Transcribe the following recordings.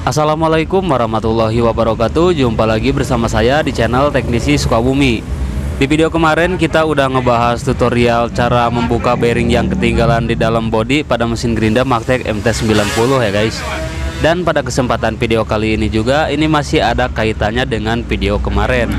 Assalamualaikum warahmatullahi wabarakatuh. Jumpa lagi bersama saya di channel Teknisi Sukabumi. Di video kemarin kita udah ngebahas tutorial cara membuka bearing yang ketinggalan di dalam bodi pada mesin Gerinda Maktech MT90 ya guys. Dan pada kesempatan video kali ini juga ini masih ada kaitannya dengan video kemarin.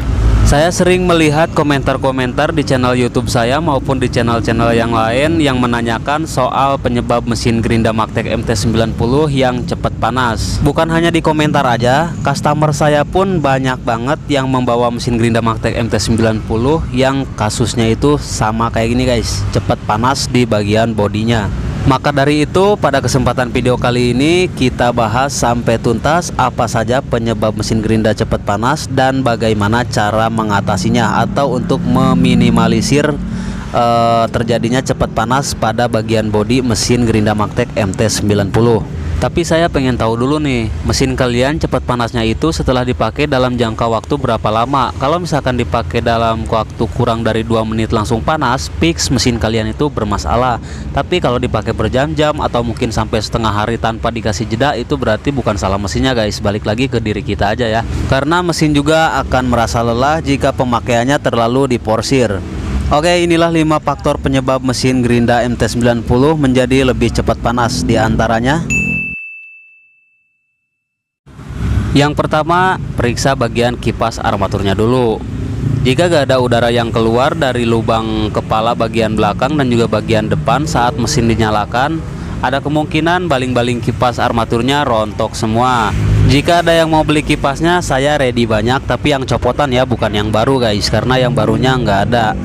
Saya sering melihat komentar-komentar di channel YouTube saya maupun di channel-channel yang lain yang menanyakan soal penyebab mesin Gerinda Maktech MT90 yang cepat panas. Bukan hanya di komentar aja, customer saya pun banyak banget yang membawa mesin Gerinda Maktech MT90 yang kasusnya itu sama kayak gini guys, cepat panas di bagian bodinya. Maka dari itu pada kesempatan video kali ini kita bahas sampai tuntas apa saja penyebab mesin Gerinda cepat panas dan bagaimana cara mengatasinya atau untuk meminimalisir terjadinya cepat panas pada bagian bodi mesin Gerinda Maktech MT90. Tapi saya pengen tahu dulu nih, mesin kalian cepat panasnya itu setelah dipakai dalam jangka waktu berapa lama? Kalau misalkan dipakai dalam waktu kurang dari 2 menit langsung panas, fix mesin kalian itu bermasalah. Tapi kalau dipakai berjam-jam atau mungkin sampai setengah hari tanpa dikasih jeda, itu berarti bukan salah mesinnya guys. Balik lagi ke diri kita aja ya. Karena mesin juga akan merasa lelah jika pemakaiannya terlalu diporsir. Oke, inilah 5 faktor penyebab mesin Gerinda MT90 menjadi lebih cepat panas. Di antaranya, yang pertama, periksa bagian kipas armaturnya dulu. Jika gak ada udara yang keluar dari lubang kepala bagian belakang dan juga bagian depan saat mesin dinyalakan, ada kemungkinan baling-baling kipas armaturnya rontok semua. Jika ada yang mau beli kipasnya, saya ready banyak, tapi yang copotan ya, bukan yang baru guys, karena yang barunya nggak ada.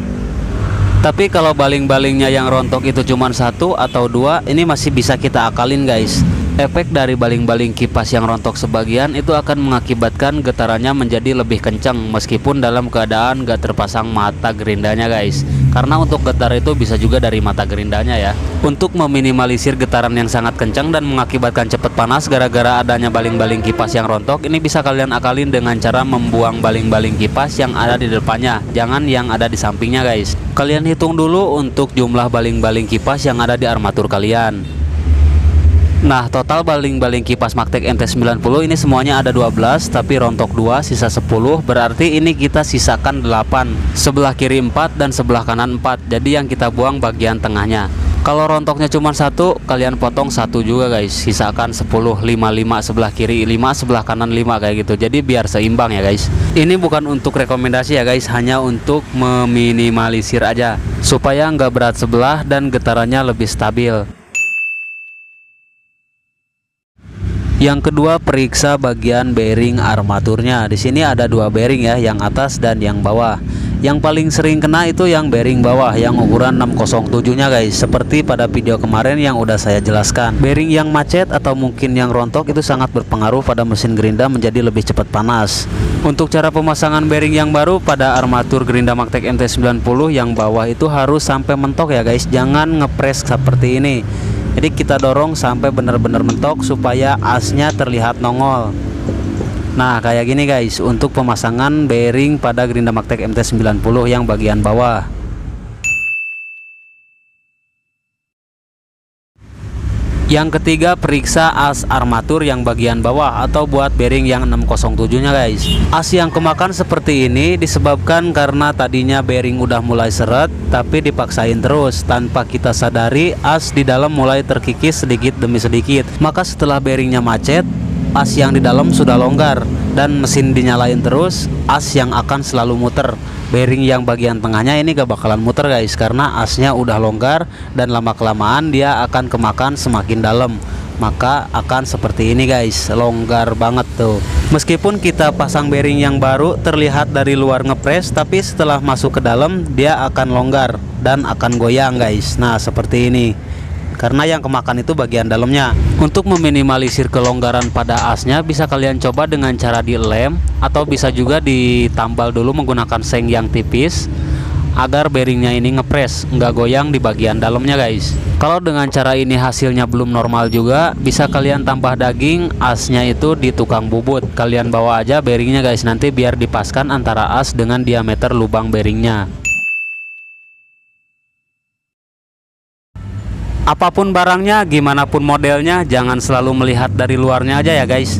Tapi kalau baling-balingnya yang rontok itu cuma 1 atau 2, ini masih bisa kita akalin guys. Efek dari baling-baling kipas yang rontok sebagian itu akan mengakibatkan getarannya menjadi lebih kencang meskipun dalam keadaan gak terpasang mata gerindanya guys. Karena untuk getar itu bisa juga dari mata gerindanya ya. Untuk meminimalisir getaran yang sangat kencang dan mengakibatkan cepat panas gara-gara adanya baling-baling kipas yang rontok, ini bisa kalian akalin dengan cara membuang baling-baling kipas yang ada di depannya, jangan yang ada di sampingnya guys. Kalian hitung dulu untuk jumlah baling-baling kipas yang ada di armatur kalian. Nah, total baling-baling kipas Maktech MT90 ini semuanya ada 12, tapi rontok 2, sisa 10. Berarti ini kita sisakan 8. Sebelah kiri 4 dan sebelah kanan 4. Jadi yang kita buang bagian tengahnya. Kalau rontoknya cuma 1, kalian potong 1 juga guys. Sisakan 10, 5, 5 sebelah kiri 5, sebelah kanan 5 kayak gitu. Jadi biar seimbang ya guys. Ini bukan untuk rekomendasi ya guys, hanya untuk meminimalisir aja supaya nggak berat sebelah dan getarannya lebih stabil. Yang kedua, periksa bagian bearing armaturnya. Di sini ada 2 bearing ya, yang atas dan yang bawah. Yang paling sering kena itu yang bearing bawah yang ukuran 607-nya guys. Seperti pada video kemarin yang udah saya jelaskan. Bearing yang macet atau mungkin yang rontok itu sangat berpengaruh pada mesin Gerinda menjadi lebih cepat panas. Untuk cara pemasangan bearing yang baru pada armatur Gerinda Maktech MT90 yang bawah itu harus sampai mentok ya guys. Jangan ngepres seperti ini. Jadi kita dorong sampai benar-benar mentok supaya asnya terlihat nongol. Nah kayak gini guys untuk pemasangan bearing pada Gerinda Maktech MT90 yang bagian bawah. Yang ketiga, periksa as armatur yang bagian bawah atau buat bearing yang 607-nya guys. As yang kemakan seperti ini disebabkan karena tadinya bearing udah mulai seret tapi dipaksain terus. Tanpa kita sadari, as di dalam mulai terkikis sedikit demi sedikit. Maka setelah bearingnya macet, as yang di dalam sudah longgar dan mesin dinyalain terus, as yang akan selalu muter. Bearing yang bagian tengahnya ini gak bakalan muter guys, karena asnya udah longgar dan lama-kelamaan dia akan kemakan semakin dalam. Maka akan seperti ini guys, longgar banget tuh. Meskipun kita pasang bearing yang baru terlihat dari luar ngepres, tapi setelah masuk ke dalam dia akan longgar dan akan goyang guys. Nah seperti ini, karena yang kemakan itu bagian dalamnya. Untuk meminimalisir kelonggaran pada asnya, bisa kalian coba dengan cara dilem atau bisa juga ditambal dulu menggunakan seng yang tipis agar bearingnya ini ngepres, nggak goyang di bagian dalamnya guys. Kalau dengan cara ini hasilnya belum normal juga, bisa kalian tambah daging asnya itu di tukang bubut. Kalian bawa aja bearingnya guys, nanti biar dipaskan antara as dengan diameter lubang bearingnya. Apapun barangnya, gimana pun modelnya, jangan selalu melihat dari luarnya aja ya guys.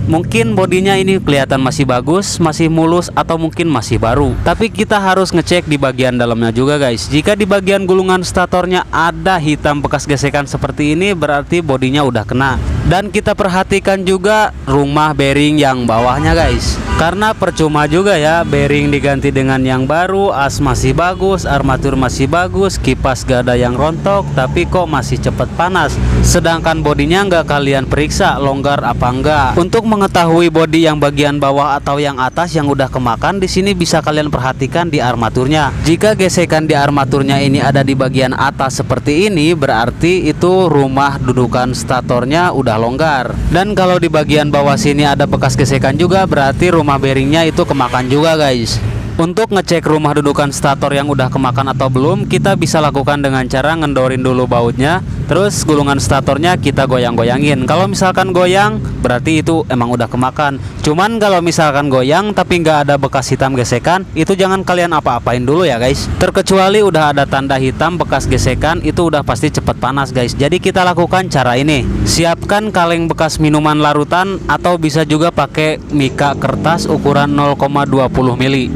Mungkin bodinya ini kelihatan masih bagus, masih mulus, atau mungkin masih baru. Tapi kita harus ngecek di bagian dalamnya juga guys. Jika di bagian gulungan statornya ada hitam bekas gesekan seperti ini, berarti bodinya udah kena. Dan kita perhatikan juga rumah bearing yang bawahnya guys, karena percuma juga ya bearing diganti dengan yang baru, as masih bagus, armatur masih bagus, kipas gak ada yang rontok, tapi kok masih cepet panas. Sedangkan bodinya nggak kalian periksa longgar apa enggak. Untuk mengetahui bodi yang bagian bawah atau yang atas yang udah kemakan, di sini bisa kalian perhatikan di armaturnya. Jika gesekan di armaturnya ini ada di bagian atas seperti ini, berarti itu rumah dudukan statornya udah longgar. Dan kalau di bagian bawah sini ada bekas gesekan juga, berarti rumah bearingnya itu kemakan juga guys. Untuk ngecek rumah dudukan stator yang udah kemakan atau belum, kita bisa lakukan dengan cara ngendorin dulu bautnya, terus gulungan statornya kita goyang-goyangin. Kalau misalkan goyang, berarti itu emang udah kemakan. Cuman kalau misalkan goyang tapi nggak ada bekas hitam gesekan, itu jangan kalian apa-apain dulu ya guys. Terkecuali udah ada tanda hitam bekas gesekan, itu udah pasti cepet panas guys. Jadi kita lakukan cara ini. Siapkan kaleng bekas minuman larutan, atau bisa juga pakai mika kertas ukuran 0,20 mili.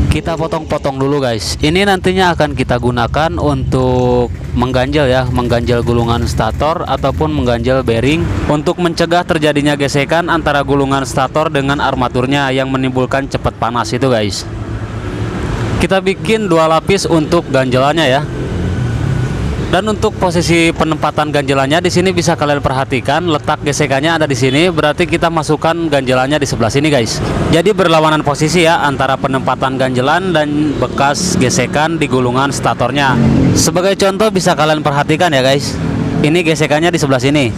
Kita potong-potong dulu guys. Ini nantinya akan kita gunakan untuk mengganjal ya, mengganjal gulungan stator ataupun mengganjal bearing, untuk mencegah terjadinya gesekan antara gulungan stator dengan armaturnya yang menimbulkan cepat panas itu guys. Kita bikin 2 lapis untuk ganjalannya ya. Dan untuk posisi penempatan ganjalannya di sini bisa kalian perhatikan, letak gesekannya ada di sini, berarti kita masukkan ganjalannya di sebelah sini guys. Jadi berlawanan posisi ya antara penempatan ganjalan dan bekas gesekan di gulungan statornya. Sebagai contoh bisa kalian perhatikan ya guys. Ini gesekannya di sebelah sini.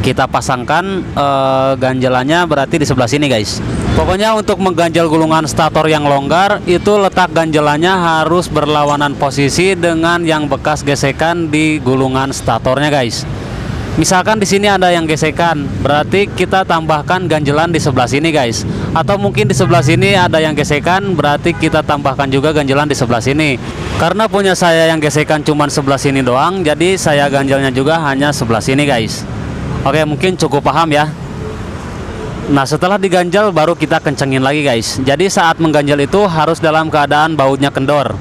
Kita pasangkan ganjalannya berarti di sebelah sini guys. Pokoknya untuk mengganjal gulungan stator yang longgar, itu letak ganjalannya harus berlawanan posisi dengan yang bekas gesekan di gulungan statornya guys. Misalkan di sini ada yang gesekan, berarti kita tambahkan ganjalan di sebelah sini guys. Atau mungkin di sebelah sini ada yang gesekan, berarti kita tambahkan juga ganjalan di sebelah sini. Karena punya saya yang gesekan cuman sebelah sini doang, jadi saya ganjalnya juga hanya sebelah sini guys. Oke, mungkin cukup paham ya. Nah, setelah diganjal baru kita kencengin lagi guys. Jadi saat mengganjal itu harus dalam keadaan bautnya kendor.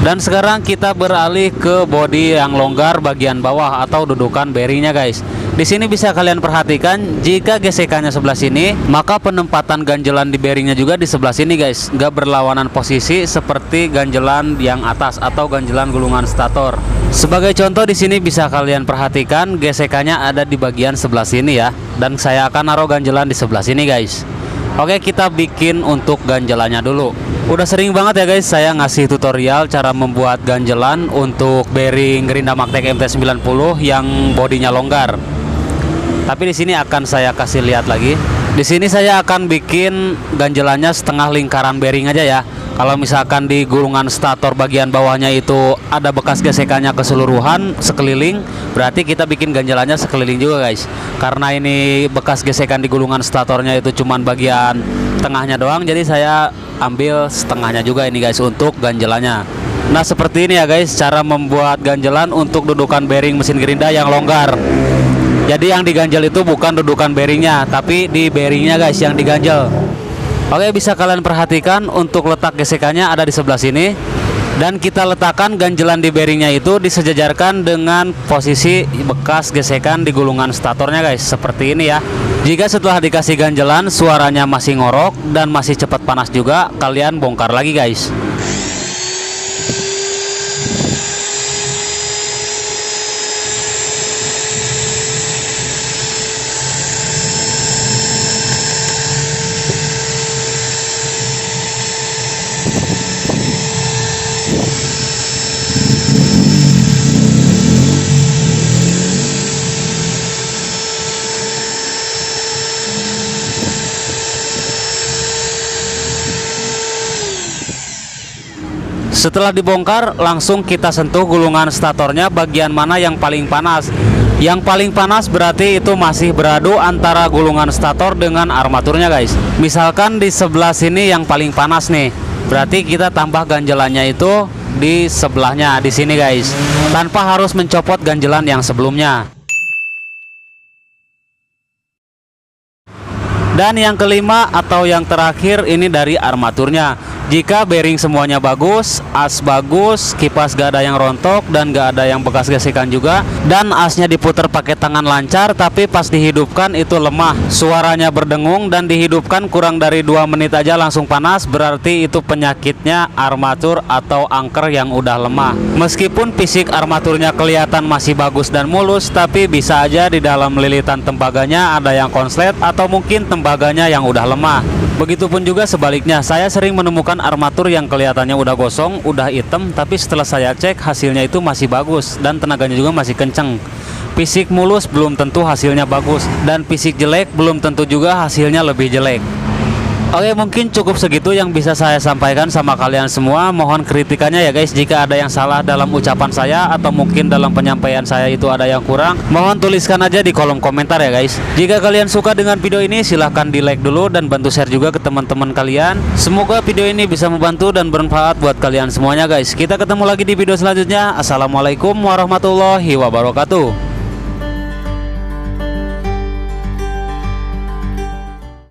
Dan sekarang kita beralih ke bodi yang longgar bagian bawah atau dudukan bearingnya guys. Di sini bisa kalian perhatikan, jika gesekannya sebelah sini, maka penempatan ganjalan di bearingnya juga di sebelah sini guys. Gak berlawanan posisi seperti ganjalan yang atas atau ganjalan gulungan stator. Sebagai contoh di sini bisa kalian perhatikan gesekannya ada di bagian sebelah sini ya. Dan saya akan naruh ganjalan di sebelah sini guys. Oke, kita bikin untuk ganjalannya dulu. Udah sering banget ya guys saya ngasih tutorial cara membuat ganjalan untuk bearing Gerinda Magtek MT90 yang bodinya longgar. Tapi di sini akan saya kasih lihat lagi. Di sini saya akan bikin ganjalannya setengah lingkaran bearing aja ya. Kalau misalkan di gulungan stator bagian bawahnya itu ada bekas gesekannya keseluruhan sekeliling, berarti kita bikin ganjalannya sekeliling juga guys. Karena ini bekas gesekan di gulungan statornya itu cuman bagian tengahnya doang, jadi saya ambil setengahnya juga ini guys untuk ganjalannya. Nah, seperti ini ya guys cara membuat ganjalan untuk dudukan bearing mesin Gerinda yang longgar. Jadi yang diganjal itu bukan dudukan bearingnya, tapi di bearingnya guys yang diganjal. Oke, bisa kalian perhatikan untuk letak gesekannya ada di sebelah sini. Dan kita letakkan ganjalan di bearingnya itu disejajarkan dengan posisi bekas gesekan di gulungan statornya guys. Seperti ini ya. Jika setelah dikasih ganjalan suaranya masih ngorok dan masih cepat panas juga, kalian bongkar lagi guys. Setelah dibongkar, langsung kita sentuh gulungan statornya bagian mana yang paling panas. Yang paling panas berarti itu masih beradu antara gulungan stator dengan armaturnya guys. Misalkan di sebelah sini yang paling panas nih, berarti kita tambah ganjalannya itu di sebelahnya di sini guys, tanpa harus mencopot ganjalan yang sebelumnya. Dan yang kelima atau yang terakhir ini dari armaturnya. Jika bearing semuanya bagus, as bagus, kipas gak ada yang rontok dan gak ada yang bekas gesekan juga, dan asnya diputar pakai tangan lancar, tapi pas dihidupkan itu lemah, suaranya berdengung, dan dihidupkan kurang dari 2 menit aja langsung panas, berarti itu penyakitnya armatur atau angker yang udah lemah. Meskipun fisik armaturnya kelihatan masih bagus dan mulus, tapi bisa aja di dalam lilitan tembaganya ada yang konslet atau mungkin tembaganya yang udah lemah. Begitupun juga sebaliknya, saya sering menemukan armatur yang kelihatannya udah gosong, udah hitam, tapi setelah saya cek hasilnya itu masih bagus dan tenaganya juga masih kenceng. Fisik mulus belum tentu hasilnya bagus, dan fisik jelek belum tentu juga hasilnya lebih jelek. Oke, mungkin cukup segitu yang bisa saya sampaikan sama kalian semua. Mohon kritikannya ya guys, jika ada yang salah dalam ucapan saya atau mungkin dalam penyampaian saya itu ada yang kurang, mohon tuliskan aja di kolom komentar ya guys. Jika kalian suka dengan video ini, silahkan di like dulu dan bantu share juga ke teman-teman kalian. Semoga video ini bisa membantu dan bermanfaat buat kalian semuanya guys. Kita ketemu lagi di video selanjutnya. Assalamualaikum warahmatullahi wabarakatuh.